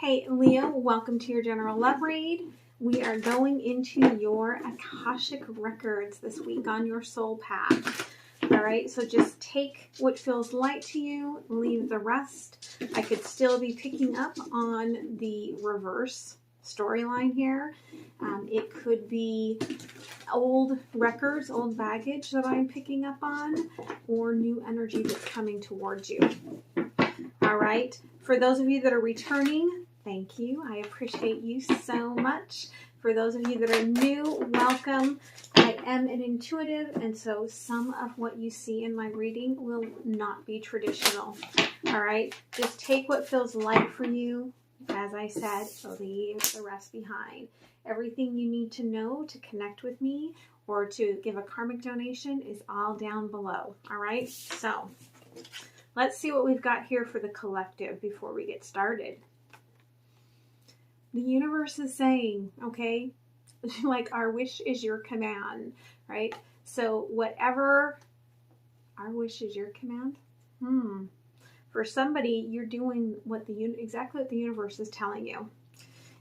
Hey Leo, welcome to your general love read. We are going into your Akashic records this week on your soul path. All right, so just take what feels light to you, leave the rest. I could still be picking up on the reverse storyline here. It could be old records, old baggage that I'm picking up on, or new energy that's coming towards you. All right, for those of you that are returning, thank you. I appreciate you so much. For those of you that are new, welcome. I am an intuitive, and so some of what you see in my reading will not be traditional. All right, just take what feels light for you. As I said, leave the rest behind. Everything you need to know to connect with me or to give a karmic donation is all down below. All right, so let's see what we've got here for the collective before we get started. The universe is saying, okay, like our wish is your command, right? So whatever, our wish is your command. For somebody, you're doing exactly what the universe is telling you.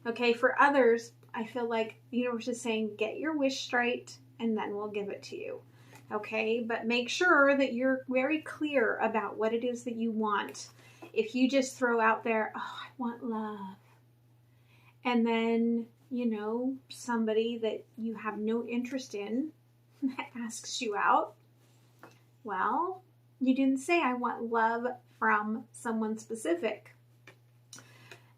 Okay, for others, I feel like the universe is saying, get your wish straight and then we'll give it to you. Okay, but make sure that you're very clear about what it is that you want. If you just throw out there, oh, I want love. And then, somebody that you have no interest in asks you out. Well, you didn't say, I want love from someone specific.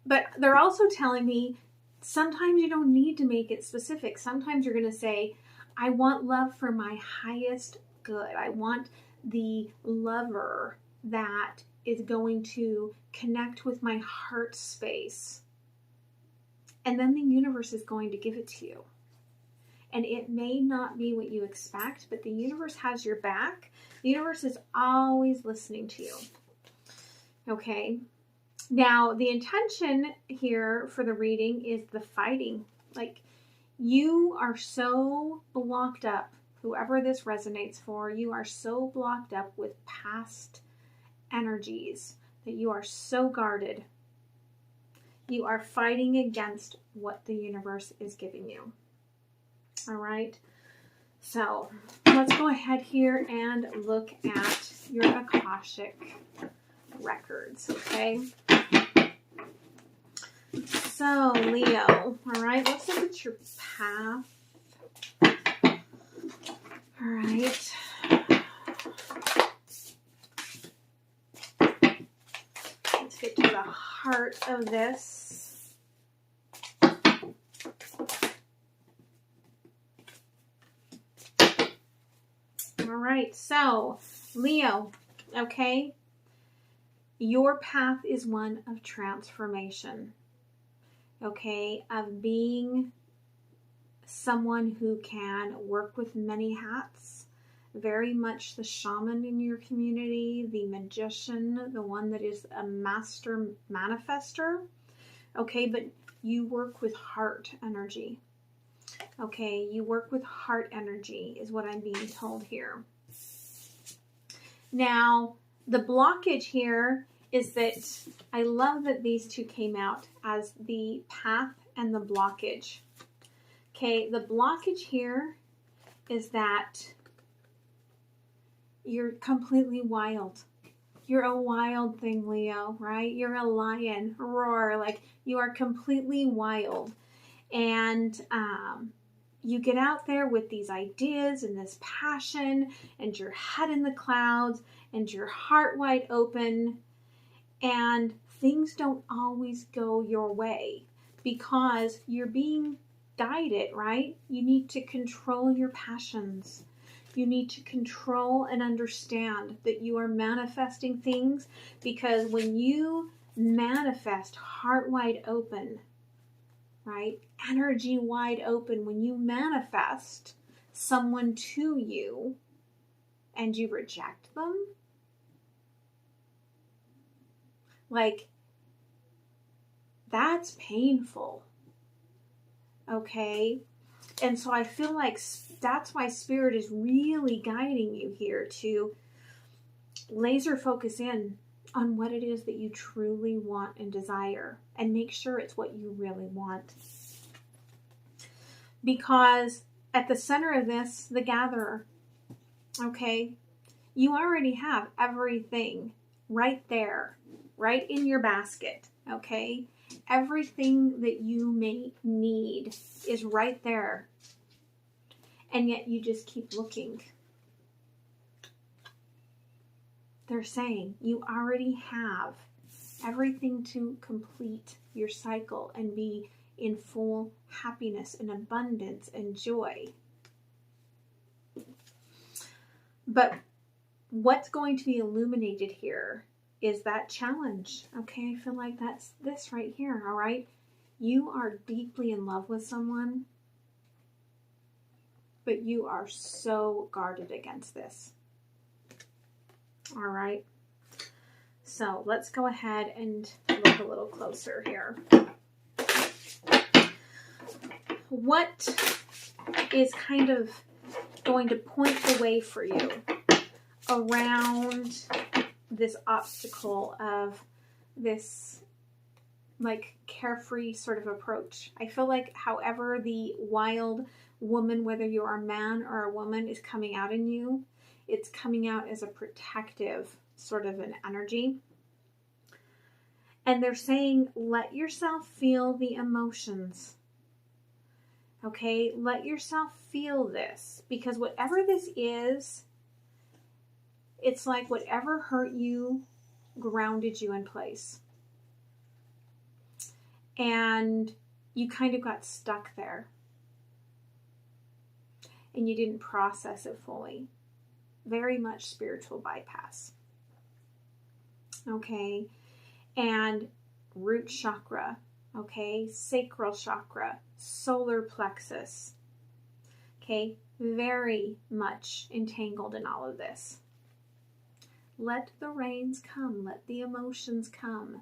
But they're also telling me sometimes you don't need to make it specific. Sometimes you're going to say, I want love for my highest good. I want the lover that is going to connect with my heart space. And then the universe is going to give it to you. And it may not be what you expect, but the universe has your back. The universe is always listening to you. Okay. Now, the intention here for the reading is the fighting. Like, you are so blocked up, whoever this resonates for, you are so blocked up with past energies that you are so guarded. You are fighting against what the universe is giving you. All right. So let's go ahead here and look at your Akashic records. Okay. So Leo, all right, let's look at your path. All right. Let's get to the heart of this. All right, so Leo, okay, your path is one of transformation, okay, of being someone who can work with many hats, very much the shaman in your community, the magician, the one that is a master manifester, okay, but you work with heart energy. Okay, you work with heart energy is what I'm being told here. Now, the blockage here is that I love that these two came out as the path and the blockage. Okay, the blockage here is that you're completely wild. You're a wild thing, Leo, right? You're a lion, roar, like you are completely wild. And you get out there with these ideas and this passion and your head in the clouds and your heart wide open, and things don't always go your way because you're being guided, right? You need to control your passions. You need to control and understand that you are manifesting things, because when you manifest heart wide open, right? Energy wide open, when you manifest someone to you and you reject them, like, that's painful. Okay? And so I feel like that's why Spirit is really guiding you here to laser focus in on what it is that you truly want and desire, and make sure it's what you really want. Because at the center of this, the gatherer, okay, you already have everything right there, right in your basket, okay? Everything that you may need is right there. And yet you just keep looking. They're saying you already have everything to complete your cycle and be in full happiness and abundance and joy. But what's going to be illuminated here is that challenge. Okay, I feel like that's this right here, all right? You are deeply in love with someone, but you are so guarded against this. All right. So let's go ahead and look a little closer here. What is kind of going to point the way for you around this obstacle of this like carefree sort of approach? I feel like however the wild woman, whether you're a man or a woman, is coming out in you, it's coming out as a protective sort of an energy. And they're saying, let yourself feel the emotions. Okay, let yourself feel this, because whatever this is, it's like whatever hurt you grounded you in place. And you kind of got stuck there. And you didn't process it fully. Very much spiritual bypass. Okay, and root chakra, okay, sacral chakra, solar plexus, okay, very much entangled in all of this. Let the rains come, let the emotions come.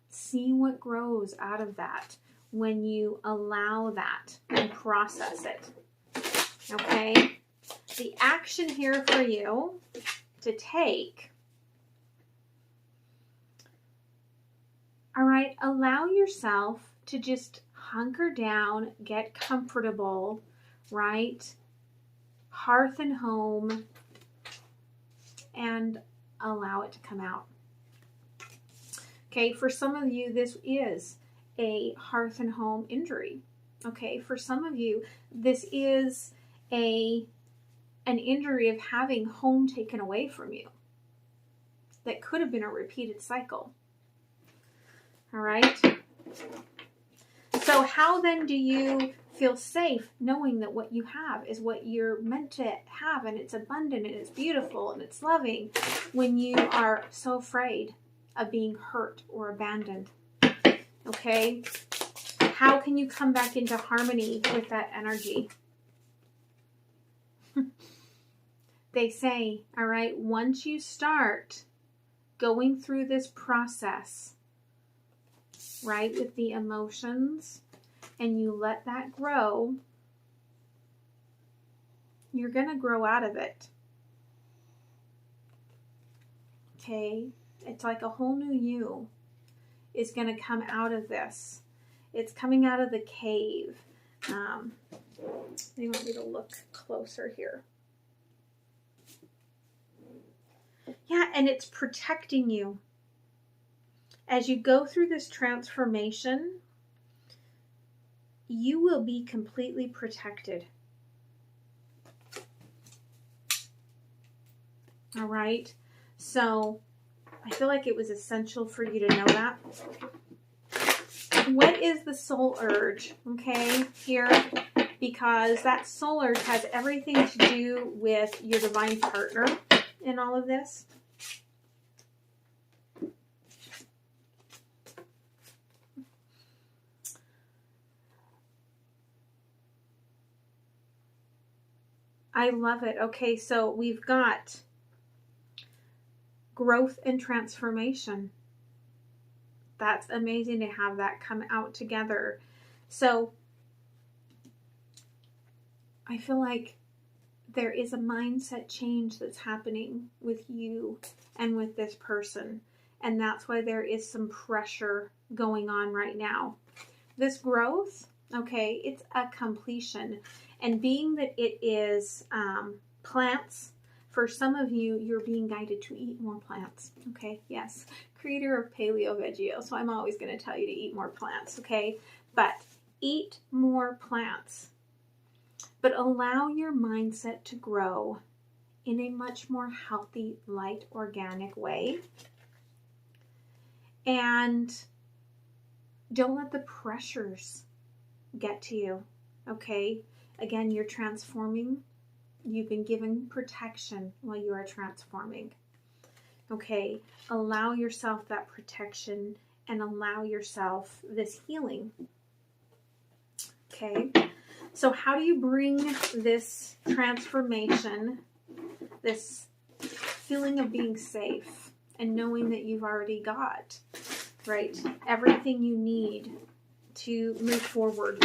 See what grows out of that when you allow that and process it. Okay, the action here for you to take, all right, allow yourself to just hunker down, get comfortable, right? Hearth and home, and allow it to come out. Okay, for some of you, this is a hearth and home injury. Okay, for some of you, this is an injury of having home taken away from you. That could have been a repeated cycle. All right. So how then do you feel safe knowing that what you have is what you're meant to have, and it's abundant and it's beautiful and it's loving, when you are so afraid of being hurt or abandoned? Okay. How can you come back into harmony with that energy? They say, all right, once you start going through this process, right, with the emotions, and you let that grow, you're going to grow out of it. Okay? It's like a whole new you is going to come out of this. It's coming out of the cave. They want me to look closer here. Yeah, and it's protecting you. As you go through this transformation, you will be completely protected. All right? So, I feel like it was essential for you to know that. What is the soul urge? Okay, here, because that soul urge has everything to do with your divine partner in all of this. I love it. Okay, so we've got growth and transformation. That's amazing to have that come out together. So I feel like there is a mindset change that's happening with you and with this person. And that's why there is some pressure going on right now. This growth, okay, it's a completion. And being that it is plants, for some of you, you're being guided to eat more plants, okay? Yes, creator of Paleo Veggie, so I'm always going to tell you to eat more plants, okay? But eat more plants. But allow your mindset to grow in a much more healthy, light, organic way. And don't let the pressures get to you, okay? Again, you're transforming. You've been given protection while you are transforming. Okay, allow yourself that protection and allow yourself this healing. Okay, so how do you bring this transformation, this feeling of being safe and knowing that you've already got, right, everything you need to move forward?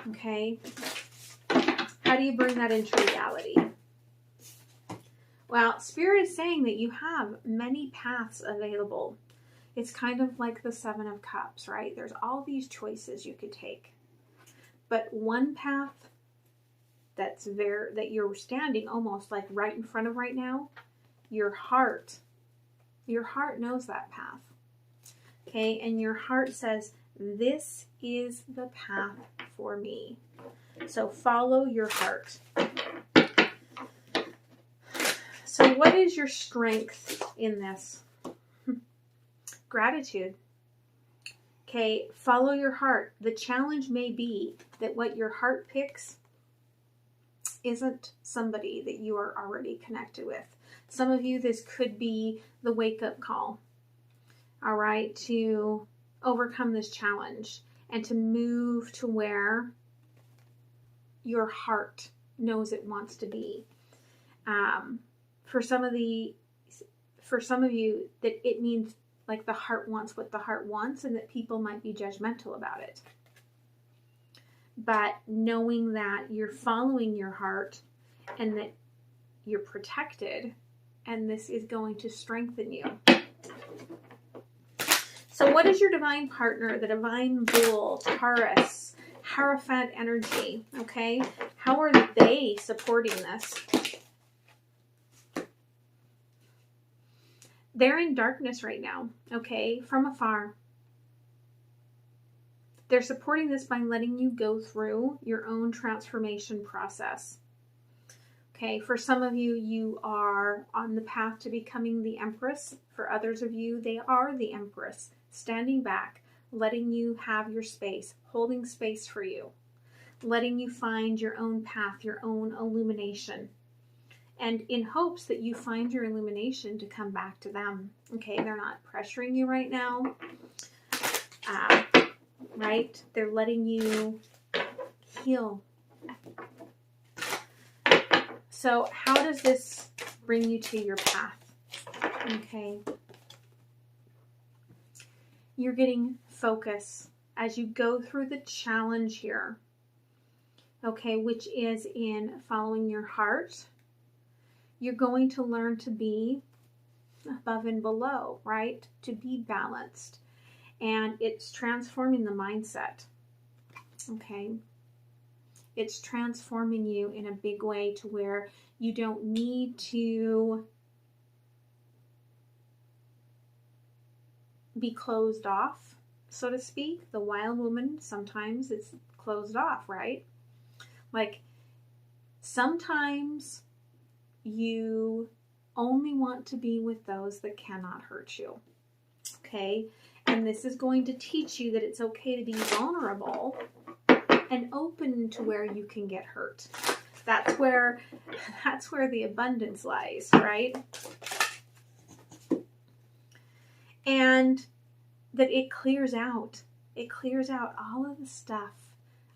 Okay. How do you bring that into reality? Well, Spirit is saying that you have many paths available. It's kind of like the Seven of Cups, right? There's all these choices you could take. But one path that you're standing almost like right in front of right now, your heart knows that path. Okay, and your heart says, this is the path for me. So follow your heart. So what is your strength in this? Gratitude. Okay, follow your heart. The challenge may be that what your heart picks isn't somebody that you are already connected with. Some of you, this could be the wake-up call, all right, to overcome this challenge and to move to where your heart knows it wants to be. For some of you, that it means like the heart wants what the heart wants, and that people might be judgmental about it. But knowing that you're following your heart and that you're protected, and this is going to strengthen you. So what is your divine partner, the divine bull, Taurus, Hierophant energy, okay? How are they supporting this? They're in darkness right now, okay? From afar. They're supporting this by letting you go through your own transformation process. Okay, for some of you, you are on the path to becoming the Empress. For others of you, they are the Empress, standing back, letting you have your space, holding space for you, letting you find your own path, your own illumination, and in hopes that you find your illumination to come back to them. Okay, they're not pressuring you right now, right? They're letting you heal. So how does this bring you to your path? Okay. You're getting focus as you go through the challenge here, okay, which is in following your heart. You're going to learn to be above and below, right? To be balanced. And it's transforming the mindset, okay? It's transforming you in a big way to where you don't need to be closed off, so to speak. The wild woman, sometimes it's closed off, right? Like, sometimes you only want to be with those that cannot hurt you, okay? And this is going to teach you that it's okay to be vulnerable and open to where you can get hurt. That's where the abundance lies, right? And that it clears out all of the stuff,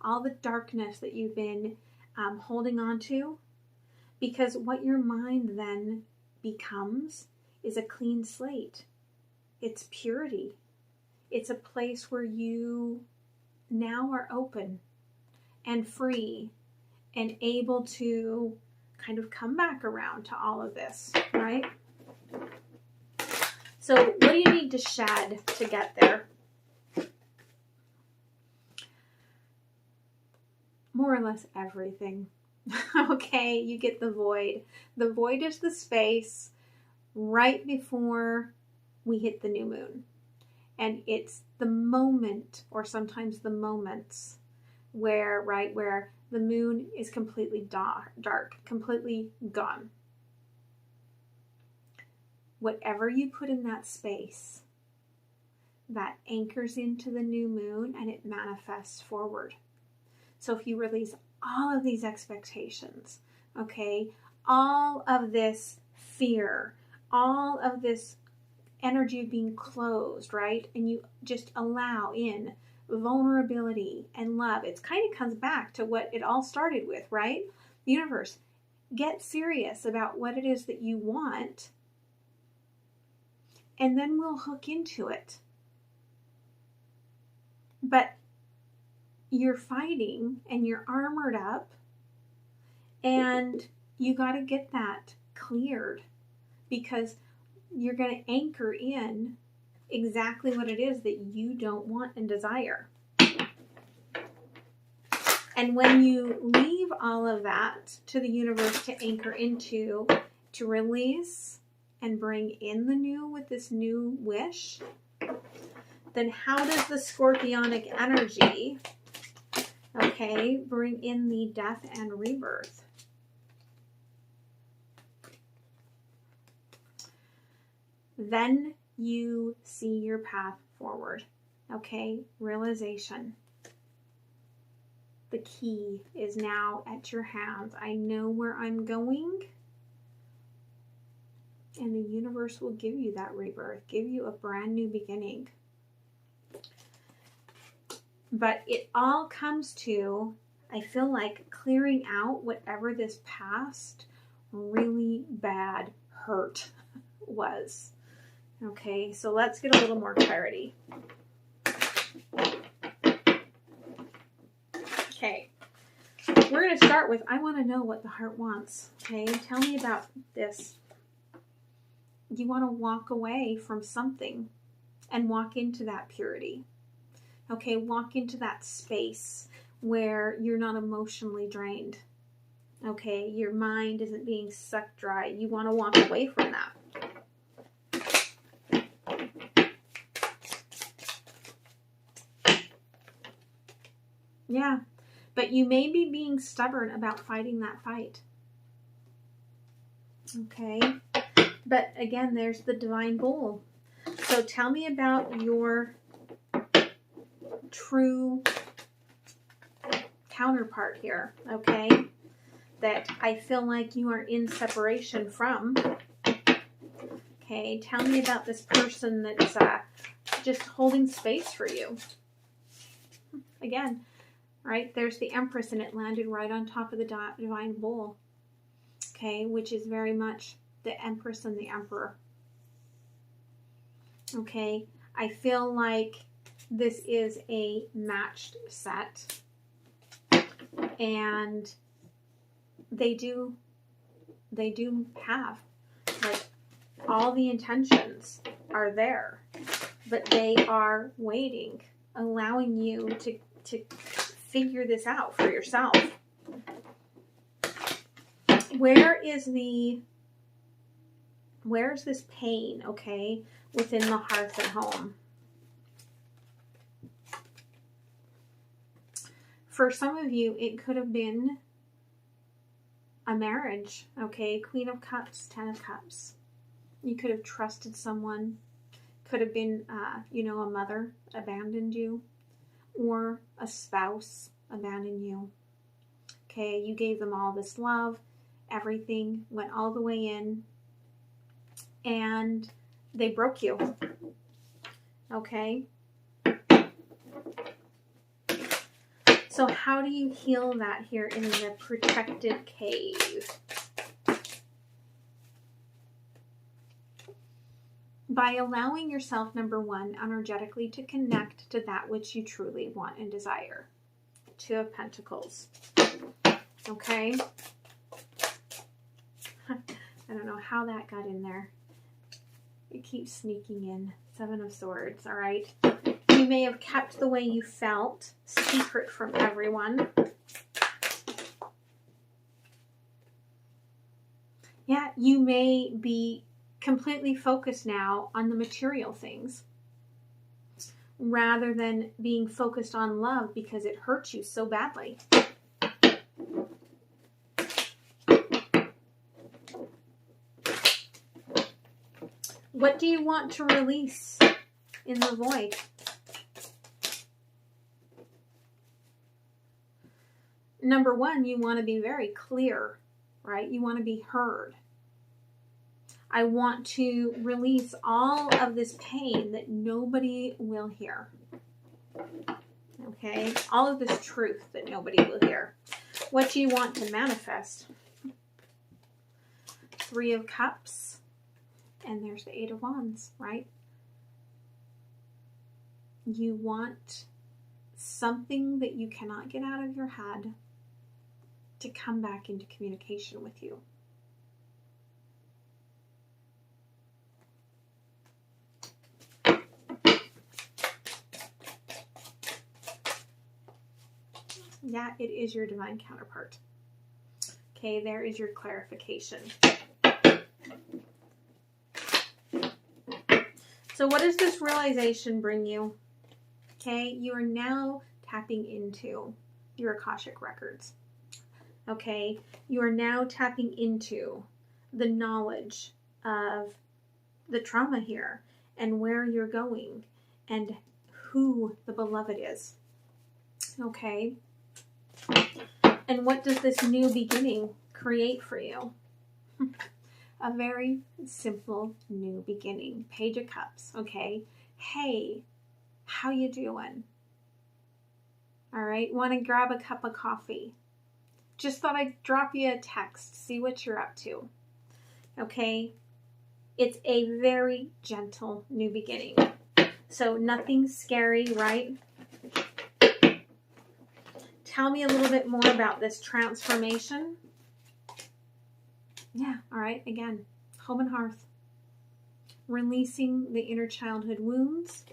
all the darkness that you've been holding on to, because what your mind then becomes is a clean slate. It's purity. It's a place where you now are open and free and able to kind of come back around to all of this, right? So what do you need to shed to get there? More or less everything. Okay, you get the void. The void is the space right before we hit the new moon. And it's the moment, or sometimes the moments, where the moon is completely dark, completely gone. Whatever you put in that space, that anchors into the new moon and it manifests forward. So if you release all of these expectations, okay, all of this fear, all of this energy of being closed, right? And you just allow in vulnerability and love. It kind of comes back to what it all started with, right? The universe, get serious about what it is that you want, and then we'll hook into it. But you're fighting and you're armored up, and you got to get that cleared, because you're going to anchor in exactly what it is that you don't want and desire. And when you leave all of that to the universe to anchor into, to release and bring in the new with this new wish, then how does the scorpionic energy, okay, bring in the death and rebirth? Then you see your path forward, okay? Realization. The key is now at your hands. I know where I'm going, and the universe will give you that rebirth, give you a brand new beginning. But it all comes to, I feel like, clearing out whatever this past really bad hurt was. Okay, so let's get a little more clarity. Okay, we're going to start with, I want to know what the heart wants. Okay, tell me about this. You want to walk away from something and walk into that purity. Okay, walk into that space where you're not emotionally drained. Okay, your mind isn't being sucked dry. You want to walk away from that. Yeah, but you may be being stubborn about fighting that fight. Okay, but again, there's the divine bull. So tell me about your true counterpart here, okay, that I feel like you are in separation from. Okay, tell me about this person that's just holding space for you. Again, right, there's the Empress, and it landed right on top of the divine bull, okay, which is very much the Empress and the Emperor. Okay, I feel like this is a matched set, and they do have, like, all the intentions are there, but they are waiting, allowing you to figure this out for yourself. Where's this pain, okay, within the hearth and home? For some of you, it could have been a marriage, okay? Queen of Cups, Ten of Cups. You could have trusted someone. Could have been, a mother abandoned you, or a spouse abandoned you. Okay, you gave them all this love. Everything went all the way in, and they broke you. Okay? So how do you heal that here in the protected cave? By allowing yourself, number one, energetically to connect to that which you truly want and desire. Two of Pentacles. Okay? I don't know how that got in there. It keeps sneaking in. 7 of Swords, all right? You may have kept the way you felt secret from everyone. Yeah, you may be completely focused now on the material things rather than being focused on love because it hurts you so badly. What do you want to release in the void? Number one, you want to be very clear, right? You want to be heard. I want to release all of this pain that nobody will hear. Okay? All of this truth that nobody will hear. What do you want to manifest? 3 of Cups. And there's the 8 of Wands, right? You want something that you cannot get out of your head to come back into communication with you. Yeah, it is your divine counterpart. Okay, there is your clarification. So what does this realization bring you? Okay, you are now tapping into your Akashic records. Okay, you are now tapping into the knowledge of the trauma here and where you're going and who the beloved is. Okay, and what does this new beginning create for you? A very simple new beginning. Page of Cups, okay? Hey, how you doing? All right, want to grab a cup of coffee? Just thought I'd drop you a text, see what you're up to. Okay? It's a very gentle new beginning. So nothing scary, right? Tell me a little bit more about this transformation. Yeah, all right, again, home and hearth. Releasing the inner childhood wounds,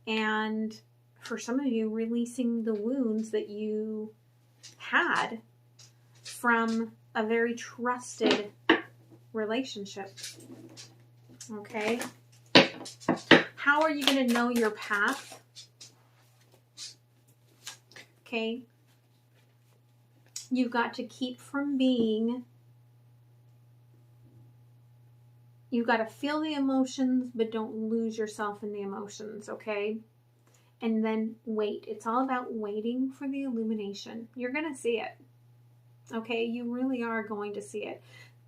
and for some of you, releasing the wounds that you had from a very trusted relationship. Okay? How are you going to know your path? Okay? You've got to keep from being... You've got to feel the emotions, but don't lose yourself in the emotions, okay? And then wait. It's all about waiting for the illumination. You're going to see it, okay? You really are going to see it.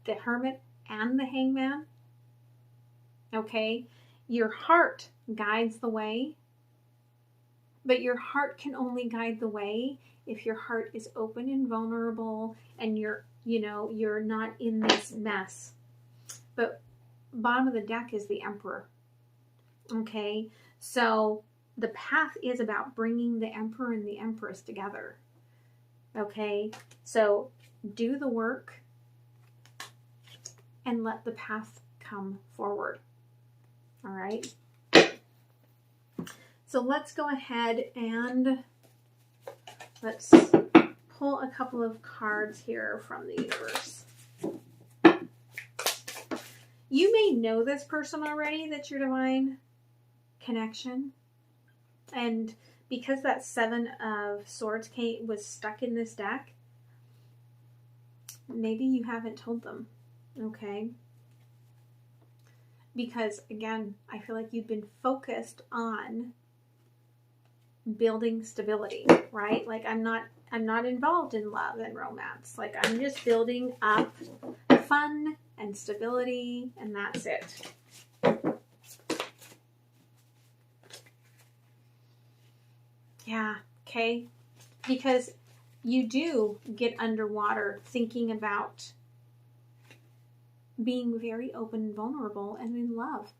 The Hermit and the Hangman, okay? Your heart guides the way, but your heart can only guide the way if your heart is open and vulnerable and you're not in this mess. But bottom of the deck is the Emperor. Okay, so the path is about bringing the Emperor and the Empress together. Okay, so do the work and let the path come forward. All right, so let's go ahead and let's pull a couple of cards here from the universe. You may know this person already, that's your divine connection. And because that 7 of Swords was stuck in this deck, maybe you haven't told them, okay? Because, again, I feel like you've been focused on building stability, right? Like, I'm not involved in love and romance. Like, I'm just building up fun and stability, and that's it. Yeah, okay? Because you do get underwater thinking about being very open and vulnerable and in love.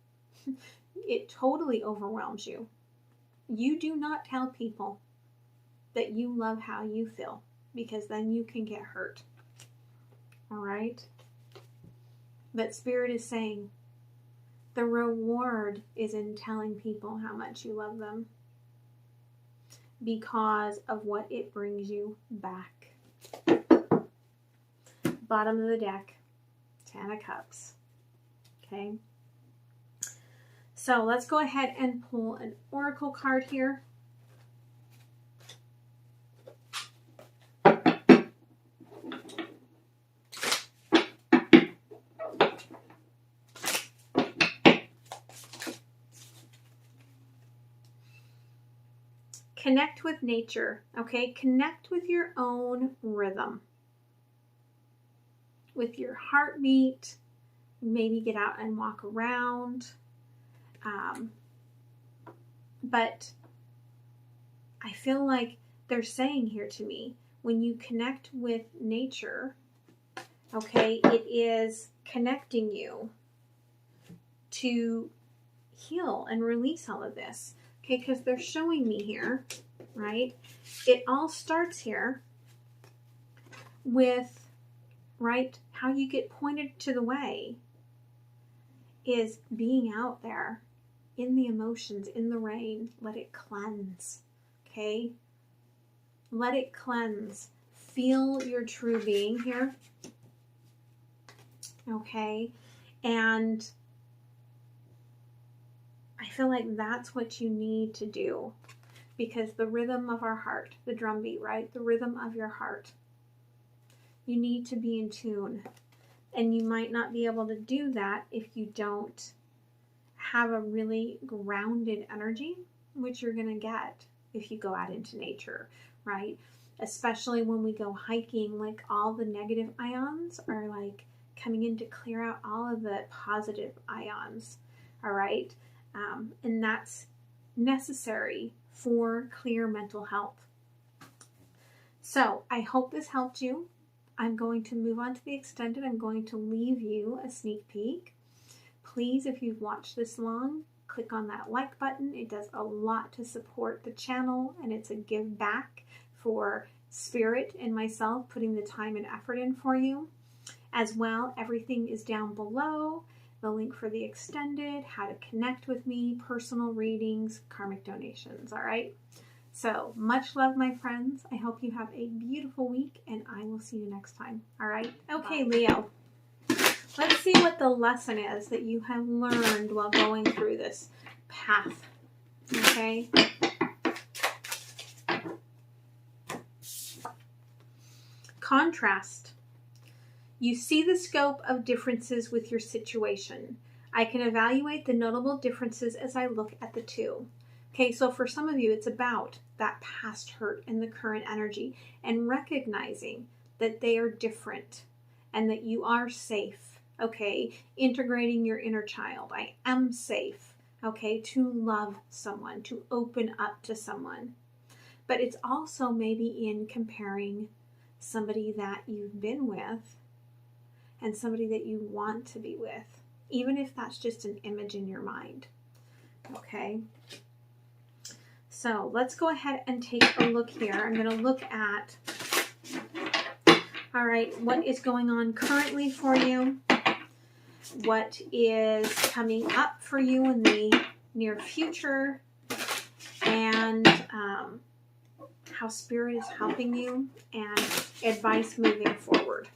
It totally overwhelms you. You do not tell people that you love how you feel, because then you can get hurt. All right? But Spirit is saying The reward is in telling people how much you love them because of what it brings you back. Bottom of the deck, 10 of Cups. Okay. So let's go ahead and pull an oracle card here. Connect with nature, okay? Connect with your own rhythm, with your heartbeat. Maybe get out and walk around. But I feel like they're saying here to me, when you connect with nature, okay, it is connecting you to heal and release all of this. Okay, because they're showing me here, right? It all starts here with, right, how you get pointed to the way is being out there in the emotions, in the rain. Let it cleanse, okay? Let it cleanse. Feel your true being here, okay? And I feel like that's what you need to do, because the rhythm of our heart, the drumbeat, right? The rhythm of your heart, you need to be in tune. And you might not be able to do that if you don't have a really grounded energy, which you're going to get if you go out into nature, right? Especially when we go hiking, like all the negative ions are like coming in to clear out all of the positive ions, all right? And that's necessary for clear mental health. So I hope this helped you. I'm going to move on to the extended. I'm going to leave you a sneak peek. Please, if you've watched this long, click on that like button. It does a lot to support the channel, and it's a give back for Spirit and myself putting the time and effort in for you. As well, everything is down below. The link for the extended, how to connect with me, personal readings, karmic donations, all right? So, much love, my friends. I hope you have a beautiful week, and I will see you next time, all right? Okay, bye. Leo, let's see what the lesson is that you have learned while going through this path, okay? Contrast. You see the scope of differences with your situation. I can evaluate the notable differences as I look at the two. Okay, so for some of you, it's about that past hurt and the current energy and recognizing that they are different and that you are safe, okay? Integrating your inner child. I am safe, okay, to love someone, to open up to someone. But it's also maybe in comparing somebody that you've been with and somebody that you want to be with, even if that's just an image in your mind, okay? So let's go ahead and take a look here. I'm going to look at, all right, what is going on currently for you, what is coming up for you in the near future, and how Spirit is helping you, and advice moving forward.